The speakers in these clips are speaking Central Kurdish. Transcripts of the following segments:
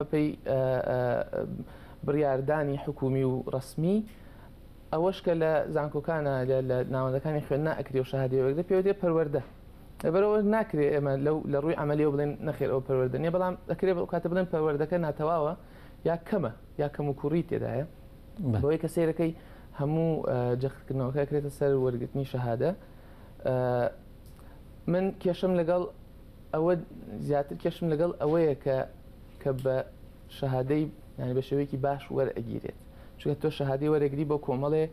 پێی بڕیاردانی حکومی و ڕسمی ئەوەش کە لە زانکۆکانە لە ناوەندەکانی خوێندنا ئەکری و شەهادەیەوەکدە پێوتێ پەروەردە لەبەرەوە ناکرێت ئێمە لە ڕووی عملیەوە بڵێن نەخێر ئەو پەروەردە نیە، بەڵام دەکرێت کاتە بڵێن پەروەردەکە ناتەواوە یا کەمە یا کەم و کوڕی تێدایە بۆی کە سیرەکەی هەموو جەختکردنەوەکە کرێتە سەر وەرگرتنی شەهادە. من کێشم لەگەڵ ئەوە زیاتر کێشم لەگەڵ ئەوەیە کە بە شەهادەی ینی بە شێوەیەکی باش وەرئەگیرێت، چونکە تۆ شەهادەی وەرەگری بۆ کۆمەڵێ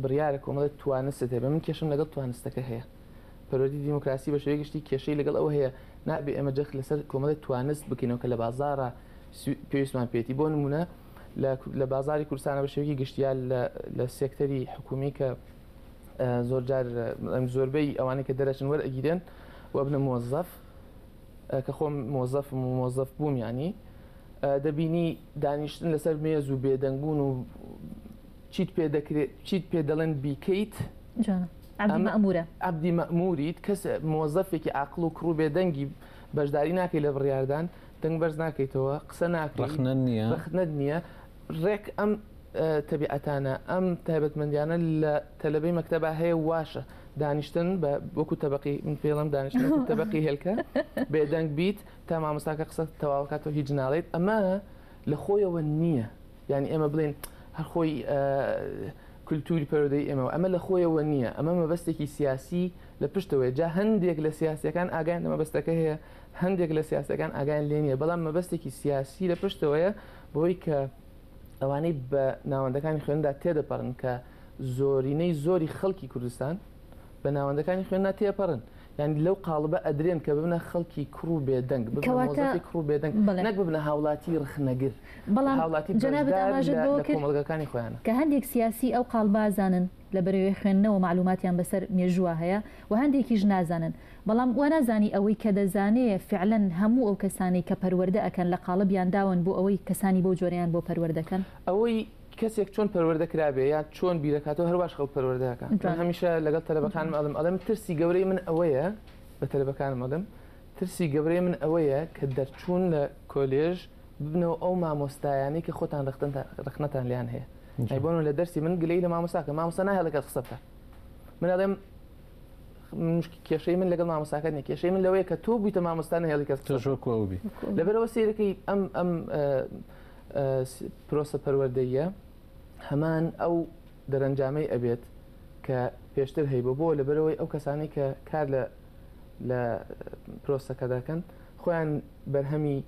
بڕیارە کۆمەڵێت توانستت هەیە. من کێشم لەگەڵ توانستەکە هەیە. پەروەردی دیموکراسی بە شێوەیەکی گشتی کێشەی لەگەڵ ئەوە هەیە نابێ ئێمە جەخت لەسەر کۆمەڵێت توانست بکەینەوە کە لە بازاڕە پێویستمان پێێتی. بۆ نمونە لە بازاری کوردستانە بە شێوەیەکی گشتیان لە سێکتەری حکومی کە زۆربەی ئەوانەی کە دەرەچن وەرئەگیرێن و بنە مۆزەف کە خۆم مۆزەف بووم، ینی دەبینی دانیشتن لەسەر مێز و بێدەنگبوون و چیت پێ دەکرێت چیت پێ دەڵێن بیکەیت عەبدی مەئموریت کەس مۆزەفێکی عاقڵ و کوڕ و بێدەنگی بەشداری ناکەی لە بڕیاردان دەنگ بەرز ناکەیتەوە قسە ناکەیت ڕەخنەت نییە ڕێک ئەم تەبیعەتانە ئەم تایبەتمەندیانە لە تەلەبەی مەکتەبە هەیە واشە دانیشتن بە وەکو تەبەقی من پێڵم دانیشتن تەبەقی هێلکە بێدەنگ بیت تا مامۆستاکە قسە تەواوکاتەوە هیچ ناڵێت ئەمە لە خۆیەوە نییە. ینی ئێمە بڵێن هەر خۆی کولتوری پەروەردەی ئێمەوە ئەمە لە خۆیەوە نییە، ئەمە مەبەستێکی سیاسی لە پشتەوەی جا هەندێک لە سیاسەکان ئاگایان لە مەبەستەکە هەیە، هەندێک لە سیاسەکان ئاگایان لێ نییە، بەڵام مەبەستێکی سیاسی لە پشتەوەیە بۆی کە ئەوانەی بە ناوەندەکانی خوێندا تێدەپەڕن کە زۆرینەی زۆری خەڵکی کوردستان بە ناوەندەکانی خوێندا تێپەڕن، یعنی لەو قاڵبە ئەدرێن کە ببنە خەڵکی کوڕ و بێدەنگ ببنە کوڕ و بێدەنگ نەک ببنە هاوڵاتی ڕخنەگر هاوڵاتی کۆمەڵگەکانی خۆیانە کە هەندێک سیاسی ئەو قاڵبازانن لە بەرەوەی خوێندنەوە معلوماتیان بەسەر مێژووە هەیە و هەندێکیش نازانن، بەڵام وا نازانی ئەوەی کە دەزانێت فعلەن هەموو ئەو کەسانی کە پەروەردە ئەکەن لە قاڵبیان داون بۆ ئەوەی کەسانی بۆ جۆرەیان بۆ پەروەردەکەن ئەوەی کەسێک چۆن پەروەردەکرابێ یا چۆن بیرەکاتەوە هەروەش خەڵک پەروەردەکەن. هەمیشە لەگەڵ تەلەبەکانم ئەڵێم ترسی گەورەی من ئەوەیە بە تەلەبەکانم ئەڵێم ترسی گەورەی من ئەوەیە کە دەرچوون لە کۆلێژ ببنەوە ئەو مامۆستایانی کە خۆتان ڕخنەتان لیان هەیە. ئەیبوون لە دەرسی من گلەی لە مامۆستاکە مامۆستا ناهێڵەکەت قسە بکە. من ئەڵێم کێشەی من لەگەڵ مامۆستاکە نیە، کێشەی من لەوەیە کە تۆ بوویتە مامۆستا نەهێڵی کەس تۆشۆکۆبی. لەبەرەوە سیرەکەی ئەم پرۆسە پەروەردەیە هەمان ئەو دەرەنجامەی ئەبێت کە پێشتر هەیە بۆ لەبەرەوەی ئەو کەسانی کە کار لە پرۆسەکە دەکەن خۆیان بەرهەمی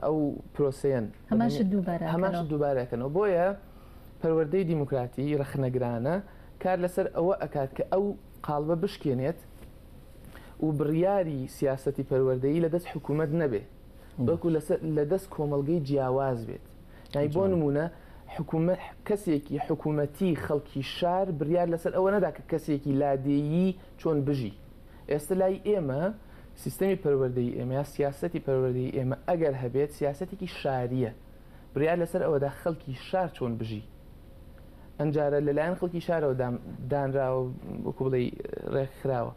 ئەو پرۆسەیەن هەماش دووبارەکەنەوە. بۆیە پەروەردەی دیموکراتی ڕخنەگرانە کار لەسەر ئەوە ئەکات کە ئەو قاڵبە بشکێنێت و بڕیاری سیاسەتی پەروەردەیی لە دەست حکوومەت نەبێ، بەڵکو لە دەست کۆمەڵگەی جیاواز بێت. یعنی بۆ نمونە کەسێکی حکوومەتی خەڵکی شار بڕیار لەسەر ئەوە نەدا کە کەسێکی لادێیی چۆن بژی. ئێستا لای ئێمە سیستەمی پەروەردەی ئێمە یا سیاسەتی پەروەردەی ئێمە ئەگەر هەبێت سیاسەتێکی شاریە بڕیار لەسەر ئەوەدا خەڵکی شار چۆن بژی. ئەنجارە لەلایەن خەڵکی شارەوە دانراوە وەکو بڵێ ڕێکخراوە.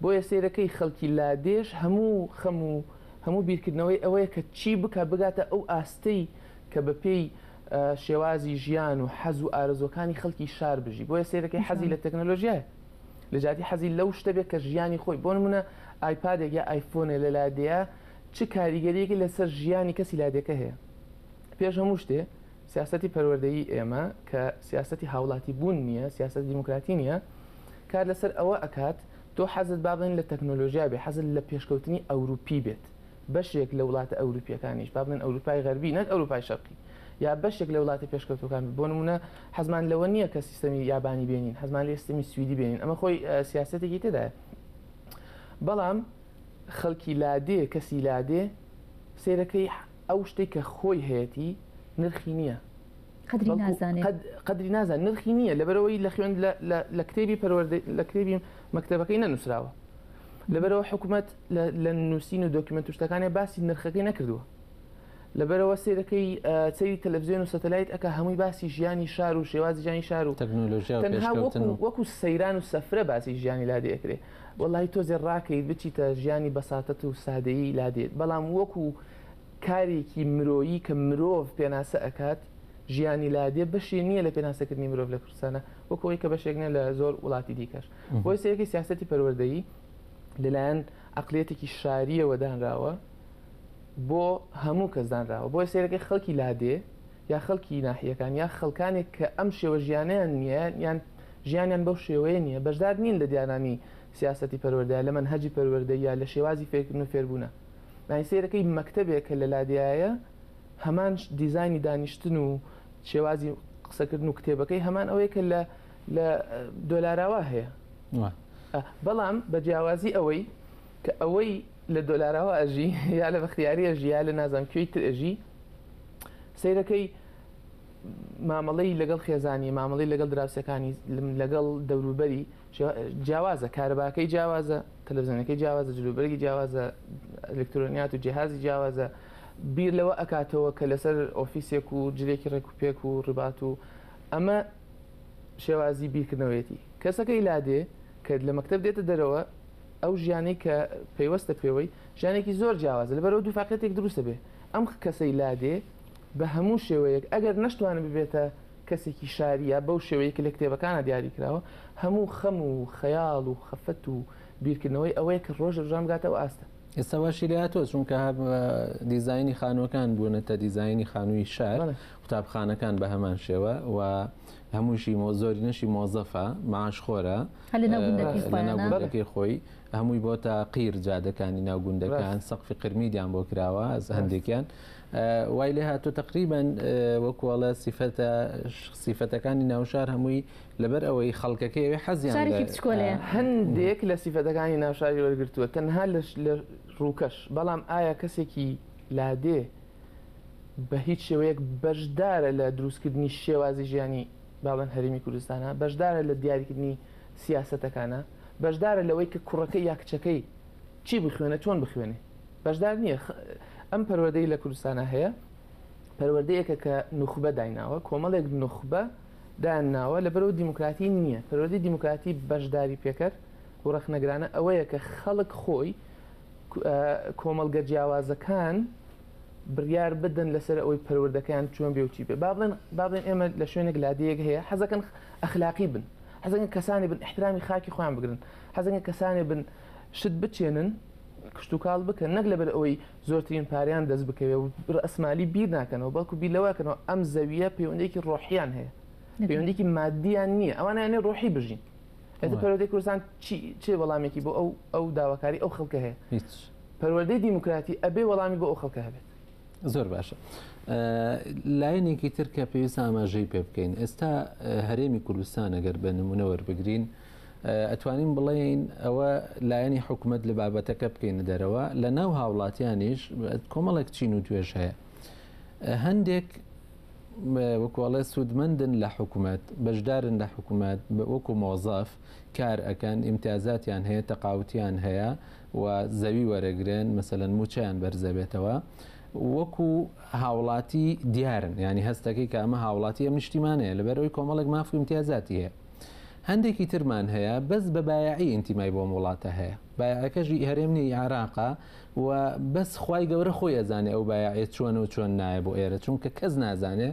بۆیە سیرەکەی خەڵکی لادێش هەموو بیرکردنەوەی ئەوەیە کە چی بکە بگاتە ئەو ئاستەی کە بە پێی شێوازی ژیان و حەز و ئارزۆکانی خەڵکی شار بژی. بۆیە سیرەکەی حەزی لە تەکنۆلۆژیایە لە جاتی حەزی لەو شتە بێت کە ژیانی خۆی بۆ نمونە ئایپادێک یا ئایفۆنێ لە لادەیە چ کاریگەریەکی لەسەر ژیانی کەسی لادێکە هەیە. پێش هەموو شتێ سیاسەتی پەروەردەیی ئێمە کە سیاسەتی هاوڵاتی بوون نییە، سیاسەت دیموکراتی نییە، کار لەسەر ئەوە ئەکات تۆ حەزت با بڵێن لە تەکنۆلۆژیا بێ، حەزت لە پێشکەوتنی ئەوروپی بێت، بەشێک لە وڵاتە ئەوروپیەکانیش با بڵێن ئەوروپای غەربی نەک ئەوروپای شەرقی، یا بەشێک لە وڵاتی پێشکەوتەکان بۆ نمونە حەزمان لەوە نییە کە سیستەمی یابانی بێنین، حەزمان لە سیستەمی سویدی بێنین، ئەمە خۆی سیاسەتێکی تێدایە. بەڵام خەڵکی لادێ کەسی لادێ سیرەکەی ئەو شتێک کە خۆی هەیەی نرخی نییە، قەدری نازان نرخی نییە، لەبەرەوەی لە خوێن لە کتێبی لە کتێبی مەکتەبەکەی نەنووسراوە، لەبەرەوە حکوومەت لە نووسین و دۆکیمنت شتەکانی باسی نرخەکەی نەکردووە، لەبەرەوە سیرەکەی چەری تەلەڤیزیۆن و سەتەلایت ئەکە هەمووی باسی ژیانی شار و شێوازی ژیانی شار و تەکنۆلۆژیا وەکو سەیران و سەفرە باسی ژیانی لادێ ئەکرێ. وەڵی تۆزێ ڕاکەیت بچیتە ژیانی بەساتەت و سادەیی لادێت، بەڵام وەکو کارێکی مرۆیی کە مرۆڤ پێناسە ئەکات ژیانی لادێ بەشی نییە لە پێناسەکردنی مرۆڤ لە کوردستانە وەکەوەی کە بەشێکنە لە زۆر وڵاتی دیکەش بۆی سەرەکی سیاسەتی پەروەردەیی لەلایەن عقلێتێکی شاریەوە دانراوە بۆ هەموو کەس دانراوە بۆی سێرەکەی خەڵکی لادێ یا خەڵکی ناحیەکان یا خەڵکانێک کە ئەم شێوە ژیانیان نییە یان ژیانیان بەو شێوەیە نییە بەشدار نین لە دیانانی سیاسەتی پەروەردەیە لە منهەجی پەروەردەیی یا لە شێوازی فێرکردن و فێربوونە معنی سێرەکەی مەکتەبێک کە لە لادێایە هەمان دیزایانی دانیشتن و شێوازی قسەکردن و کتێبەکەی هەمان ئەوەیە کە لە دۆلاراوە هەیە بەڵام بە جیاوازی ئەوەی کە ئەوەی لە دۆلاراوە ئەژی یا لە بەختیاری ئەژی یا لە نازانم کوێی تر ئەژی سیرەکەی مامەڵەی لەگەڵ خێزانی مامەڵەی لەگەڵ دراوسەکانی لەگەڵ دەوروبەری جیاوازە کارەباکەی جیاوازە تەلەڤیزیۆنەکەی جیاوازە جلوبەرگی جیاوازە ئەلکترۆنیات و جیهازی جیاوازە بیر لەوە ئەکاتەوە کە لەسەر ئۆفیسێک و جلێکی ڕێکوپێک و ڕبات و ئەمە شێوازی بیرکردنەوەیەتی کەسەکەی لادێ کە لە مەکتەب دێتە دەرەوە ئەو ژیانەی کە پێیوەستە پێوەی ژیانێکی زۆر جیاوازە لەبەرەوە دووفاقێتێک دروستە بێ ئەم کەسەی لادێ بە هەموو شێوەیەک ئەگەر نەشتوانە ببێتە کەسێکی شاریە بەو شێوەیە کە لە کتێبەکانە دیاری کراوە هەموو خەم و خەیاڵ و خەفەت و بیرکردنەوەی ئەوەیە کە ڕۆژ ڕژام گاتەوە ئاستە ئێستا باشی لاتۆ چونکە دیزایانی خانووەکان بوونەتە دیزایانی خانووی شار قوتابخانەکان بە هەمان شێوە و هەمووشی زۆری نەشی مۆزەفە معاشخۆرە لە ناوگوندەکەی خۆی هەمووی بۆتە قیر جادەکانی ناوگوندەکان سەقفی قرمیدیان بۆ کراوە هەندێکیان وای لێ هاتۆ تقریبان وەکوڵە سیفەتەکانی ناوشار هەمووی لەبەر ئەوەی خەڵکەکەی حەزیان هەندێک لە سیفەتەکانی ناوشاری وەرگرتووە تەنها لە ڕووکەش بەڵام ئایا کەسێکی لادێ بە هیچ شێوەیەک بەشدارە لە دروستکردنی شێوازی ژیانی باڵەن هەرێمی کوردستانە بەشدارە لە دیاریکردنی سیاسەتەکانە بەشدارە لەوەی کە کوڕەکەی یا کچەکەی چی بخوێنە چۆن بخوێنێ بەشدار نییە ئەم پەروەردەی لە کوردستانە هەیە پەروەردەیەکە کە نوخبە دایناوە کۆمەڵێک نوخبە داناوە لەبەرەوە دیموکراتی نییە پەروەردەی دیموکراتی بەشداری پێکرد و ڕەخنەگرانە ئەوەیە کە خەڵک خۆی کۆمەڵگە جیاوازەکان بڕیار بدەن لەسەر ئەوەی پەروەردەکەیان چۆن بێ و چی بێ با بڵێن ئێمە لە شوێنێک لادەیەک هەیە حەزەکەن ئەخلاقی بن حەزەکەن کەسانی بن احترامی خاکی خۆیان بگرن حەزەکەن کەسانی بن شت بچێنن کشت و کاڵ بکەن نەک لەبەر ئەوەی زۆرترین پاریان دەست بکەوێ و ئەسمالی بیر ناکەنەوە بەڵکو بیرلەوەکەنەوە ئەم زەویە پەیوەندێکی ڕۆحیان هەیە پەیوەندێکی مادیان نییە ئەوانیانێ ڕۆحی بژین ئێستا پەروەردەی کوردستان چێ وەڵامێکی بۆ ئەو داواکاری ئەو خەڵکە هەیە پەروەردەی دیموکراتی ئەبێ وەڵامی بۆ ئەو خەڵکە هەبێت زۆر باشە لایەنێکی تر کە پێویست ئاماژەی پێ بکەین ئێستا هەرێمی کوردستان ئەگەر بە نمونە وەربگرین ئەتوانین بڵێین ئەوە لایەنی حکوومەت لە بابەتەکە بکەینە دەرەوە لە ناو هاوڵاتیانیش کۆمەڵێک چین و توێژ هەیە هەندێک وەکوڵێ سوودمەندن لە حکوومەت بەشدارن لە حکوومەت وەکو مۆزەف کار ئەکەن ئیمتیازاتیان هەیە تەقاوتیان هەیە و زەوی وەرەگرن مەسەلەن موچیان بەرزەبێتەوە وەکو هاوڵاتی دیارن ینی هەستەکەی کە ئەمە هاوڵاتیە نیشتیمانەیە لەبەرەوەی کۆمەڵێک مافی امتیازاتی هەیە هەندێکی ترمان هەیە بەس بە بایعی ئینتیمای بۆ وڵاتە هەیە بایعەکەژی هەرێمنی عێراقا و بەس خوای گەورە خۆی ئەزانێ ئەو بایعێت چۆن و چۆن نایە بۆ ئێرە چونکە کەس نازانێ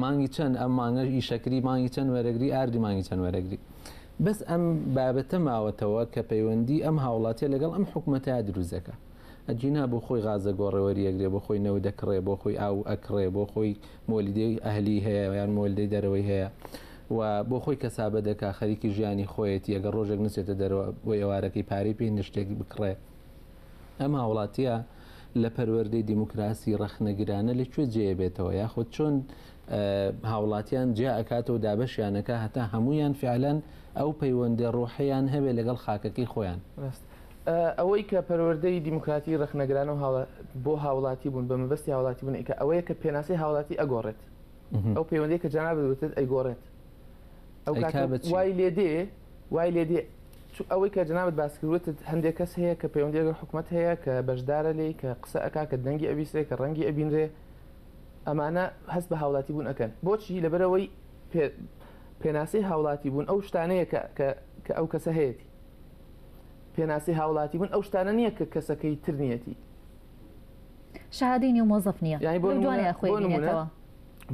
مانگی چەند ئەم مانگە ئیشەکری مانگی چەند وەرەگری ئاردی مانگی چەند وەرەگری بەس ئەم بابەتە ماوەتەوە کە پەیوەندی ئەم هاوڵاتیە لەگەڵ ئەم حکوومەتە دروزەکە ئەجینا بۆ خۆی غازە گۆڕێوەریەگرێ بۆ خۆی نەوە دەکڕێ بۆ خۆی ئاو ئەکڕێ بۆ خۆی مۆلیدەی ئەهلی هەیە یان مۆلدەی دەرەوەی هەیە و بۆ خۆی کەسابە دەکا خەریکی ژیانی خۆیەتی ئەگەر ڕۆژێک نووسێتە دەرەوە بۆ ئێوارەکەی پارەی پێی نشتێکی بکڕێ ئەم هاوڵاتیە لە پەروەردەی دیموکراسی ڕەخنەگرانە لەکوێ جێ بێتەوە یاخۆ چۆن هاوڵاتیان جیا ئەکاتەوە دابەشیانەکە هەتا هەمویان فعلەن ئەو پەیوەندە ڕۆحیان هەبێ لەگەڵ خاکەکەی خۆیان ئەوەی کە پەروەردەی دیموکراتی ڕەخنەگرانە بۆ هاوڵاتی بوون بە مەبەستی هاوڵاتی بوون کە ئەوەیە کە پێناسی هاوڵاتی ئەگۆڕێت ئەو پەیوەندەی کە جەناب دەوتێت ئەیگۆڕێت ئەو وای لێ دێ ئەوەی کە جەنابەت باسکردوێتت هەندێک کەس هەیە کە پەیوەندی حکوومەت هەیە کە بەشدارە لێی کە قسە ئەکا کە دەنگی ئەویستێ کە ڕەنگی ئەبینرێ ئەمانە هەست بە هاوڵاتی بوون ئەکەن بۆچی لەبەرەوەی پێناسی هاوڵاتی بوون ئەو شتانەیە کە ئەو کەسە هەیەی پێناسی هاوڵاتی بوون ئەو شتانە نییە کە کەسەکەی تر نیەتی شهادەی نیە مۆزەف نییە یعنی دوانێ خۆیێتەوە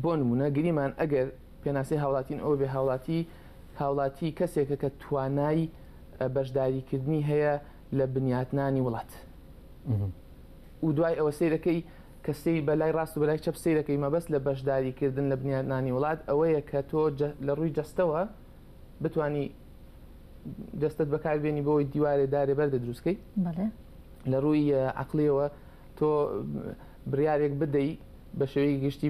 بۆ نمونە گریمان ئەگەر پێناسی هاوڵاتین ئەو بێ هاوڵاتی کەسێکە کە توانای بەشداریکردنی هەیە لە بنیاتنانی وڵات و دوای ئەوە سیرەکەی کەسی بەلای ڕاست و بەلای چەپ سیرەکەی مەبەست لە بەشداریکردن لە بنیاتنانی وڵات ئەوەیە کە تۆ لە ڕووی جەستەوە بتانی دەستت بەکاربێنی بۆی دیوارێ دارێ بەردە دروستکەی لە ڕووی عقلیەوە تۆ بڕیارێک بدەی بە شێوەیەکی گشتی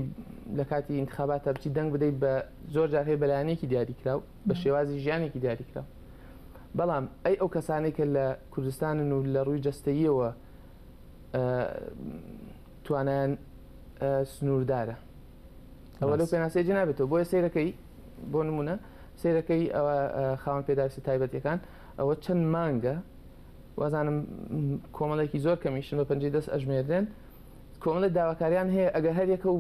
لە کاتی انتخاباتە بچی دەنگ بدەیت بە زۆر جار هەیە بەلایەنێکی دیاریکراو بە شێوازی ژیانێکی دیاریکراو بەڵام ئەو کەسانێک کە لە کوردستانن و لە ڕووی جەستەییەوە توانیان سنووردارە ئەوە لەو پێناسەی جنابێتەوە بۆیە سیرەکەی بۆ نمونە سیرەکەی ئەوە خاوەن پێداویستی تایبەتیەکان ئەوە چەند مانگە وازانم کۆمەڵێکی زۆر کەمیشن بە پەنجەی دەست ئەژمێردێن کۆمەڵی داواکاریان هەیە ئەگەر هەر یەکە و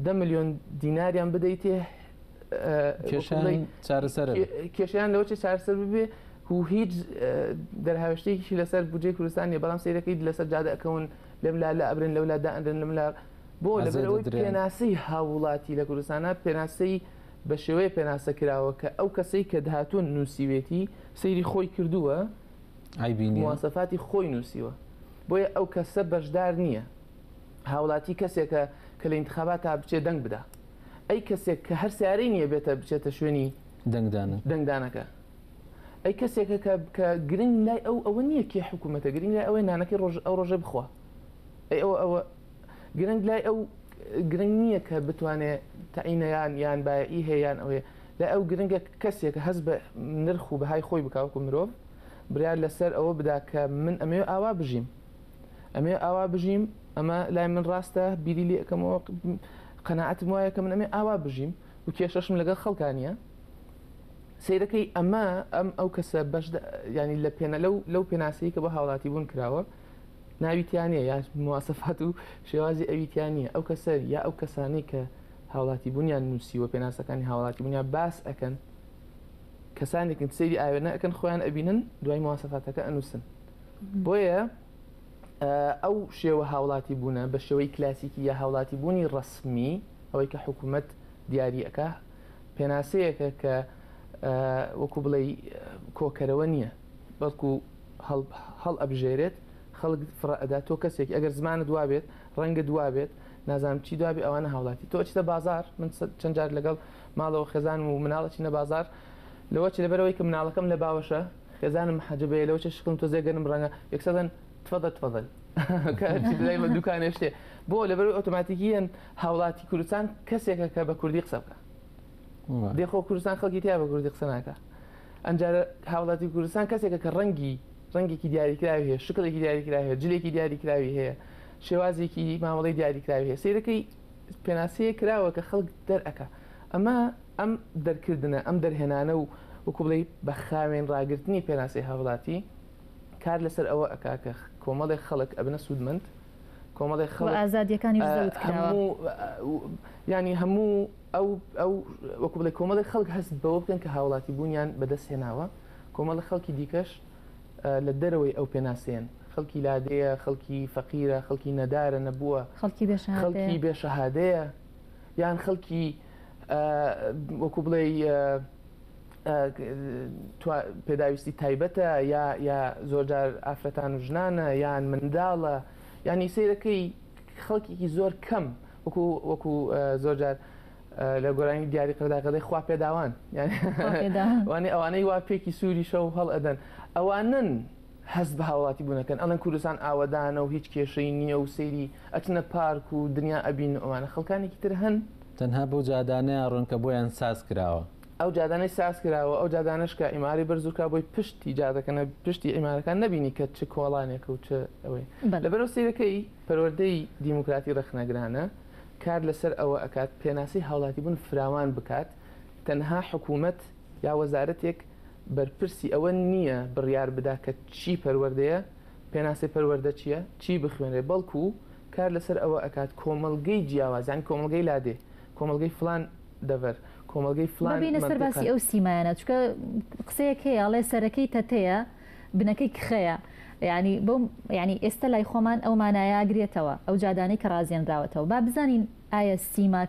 10 ملیۆن دیناریان بدەیتێ کێشیان لەوە چ چارەسەر ببێ و هیچ دەرهاوێشتێکی لەسەر بودجەی کوردستان نیە بەڵام سیرەکەی لەسەر جادە ئەکەون لەم لا ئەبرن لەولا دائەندن لەم لا بۆ لەبەرەوەی پێناسی هاوڵاتی لە کوردستانە پێناسی بە شێوەیە پێناسە کراوە کە ئەو کەسەی کە داهاتوون نووسیوێتی سەیری خۆی کردووە مواسەفاتی خۆی نووسیوە بۆیە ئەو کەسە بەشدار نییە هاوڵاتی کەسێکە کە لە انتخابات تا بچێ دەنگ بدا ئەی کەسێک کە هەر سیارەی نییە بێتە بچێتە شوێنی دەنگدانەکە ئەی کەسێکە کە گرنگ لای ئەوە نییە کێ حکوومەتە گرنگ لای ئەوەی نانەکەی ئەو ڕۆژە بخوا ئەی ئەوە گرنگ لای ئەو گرنگ نییە کە بتوانێت تەعینەیان یان بایعی هەیەیان ئەوەیە لە ئەو گرنگە کەسێکە هەست بە نرخ و بەهای خۆی بکاوکو مرۆڤ بریار لەسەر ئەوە بدا کە من ئەمێ ئاوا بژیم ئەمە لای من ڕاستە بیری لێ ئەەکەمەوە قەناعەتم وایە کە من ئەمێ ئاوا بژیم و کێشەشم لەگەڵ خەڵکانیە سیرەکەی ئەمە ئەو کەسە بەش ینی لە پێنە لەو پێناسەی کە بە هاوڵاتی بوون کراوە ناویتیانە یا مواسەفات و شێوازی ئەویتیانە ئەو کەسەر یا ئەو کەسانی کە هاوڵاتی بوونیان نووسیوە پێناسەکانی هاوڵاتی بوونیان باس ئەەکەن کەسانێکن سەیری ئاوێنە ئەەکەن خۆیان ئەبینن دوای مواسەفاتەکە ئەنووسن بۆیە ئەو شێوە هاوڵاتی بوونە بە شێوەی کلاسیکی یا هاوڵاتی بوونی ڕسمی ئەوەی کە حکوومەت دیاریەکە پێناسەیەکە کە وەکو بڵێ کۆکەرەوە نییە بەڵکو هەڵ ئەبژێرێت خەڵک فڕەدا تۆ کەسێکی ئەگەر زمانە دوابێت ڕەنگە دوابێت نازانم چی دوابێ ئەوانە هاوڵاتی تۆ چتە بازار من چەند جار لەگەڵ ماڵەوە خێزان و مناڵە چینە بازار لەوە چ لەبەرەوەی کە مناڵەکەم لە باوەشە خێزانم حەجبێ لەوە چ شکم تۆ زێگەنم ڕەنگە یەکسەدەن تفضل دوکانێ شتێ بۆ لەبەرەوەی ئۆتۆماتیکیەن هاوڵاتی کوردستان کەسێکە کە بە کوردی قسە بکە دێخۆ کوردستان خەڵکی تیا بە کوردی قسە ناکە ئەنجارە هاوڵاتی کوردستان کەسێکە کە ڕەنگێکی دیاریکراوی هەیە شکڵێکی دیاریکراوی هەیە جلێکی دیاریکراوی هەیە شێوازێکی مامەڵی دیاریکراوی هەیە سیرەکەی پێناسەیە کراوە کە خەڵک دەرئەکە ئەمە ئەم دەرکردنە ئەم دەرهێنانە و وەکو بڵێ بە خاوێن ڕاگررتنی پێناسی هاوڵاتی کار لەسەر ئەوە ئەکاکە کۆمەڵێک خەڵک ئەبنە سوودمەند کۆمەڵێک خەڵک ئازادیەکانی ینی هەموو ئەو وەکو بڵێ کۆمەڵی خەڵک هەست بەوە بکەن کە هاوڵاتی بوونیان بەدەست هێناوە کۆمەڵی خەڵکی دیکەش لە دەرەوەی ئەو پێناسێن خەڵکی لادەیە خەڵکی فەقیرە خەڵکی نەدارە نەبووە خەڵکی بێشەهادەیە یان خەڵکی وەکو بڵێ پێداویستی تایبەتە یا زۆرجار ئافرەتان و ژنانە یان منداڵە ینی سیرەکەی خەڵکێکی زۆر کەم وەکو زۆرجار لە گۆرانی دیاری قەرداقەدەی خوا پێداوان وانێ ئەوانەی وا پێکی سووری شەو هەڵ ئەدەن ئەوانن هەست بە هاوڵاتی بوونەکەن ئەڵەن کوردستان ئاوەدانە و هیچ کێشەی نییە و سەیری ئەچنە پارک و دنیا ئەبین ئەوانە خەڵکانێکی تر هەن تەنها بۆ جادانەیە ڕوونکە بۆیان ساز کراوە ئەو جادانەی ساز کراوە ئەو جادانش کە ئیماری بەرزووکە بۆی پشتی جادەکەنە پشتی ئیمارەکان نبینی کە چ کۆڵانێکە و چ ئەوەی لەبەرەوە سیرەکەی پەروەردەی دیموکراتی ڕەخنەگرانە کار لەسەر ئەوە ئەکات پێناسی هاوڵاتی بوون فراوان بکات تەنها حکوومەت یا وەزارەتێک بەرپرسی ئەوە نییە بڕیار بدا کە چی پەروەردەیە پێناسی پەروەردە چییە چی بخوێنێ بەڵکو کار لەسەر ئەوە ئەکات کۆمەڵگەی جیاوازان کۆمەڵگەی لادێ کۆمەڵگەی فلان دەڤەر کۆمەڵگەی فلان بینە سەرباسی ئەو سیمایانە چکە قسەیەک هەیە ئەڵێ سەرەکەی تەتەیە بنەکەی کخەیە ینی بۆم ینی ئێستا لای خۆمان ئەو مانایە ئاگرێتەوە ئەو جادانەی کە ڕازێنراوەتەوە با بزانین ئایا سیما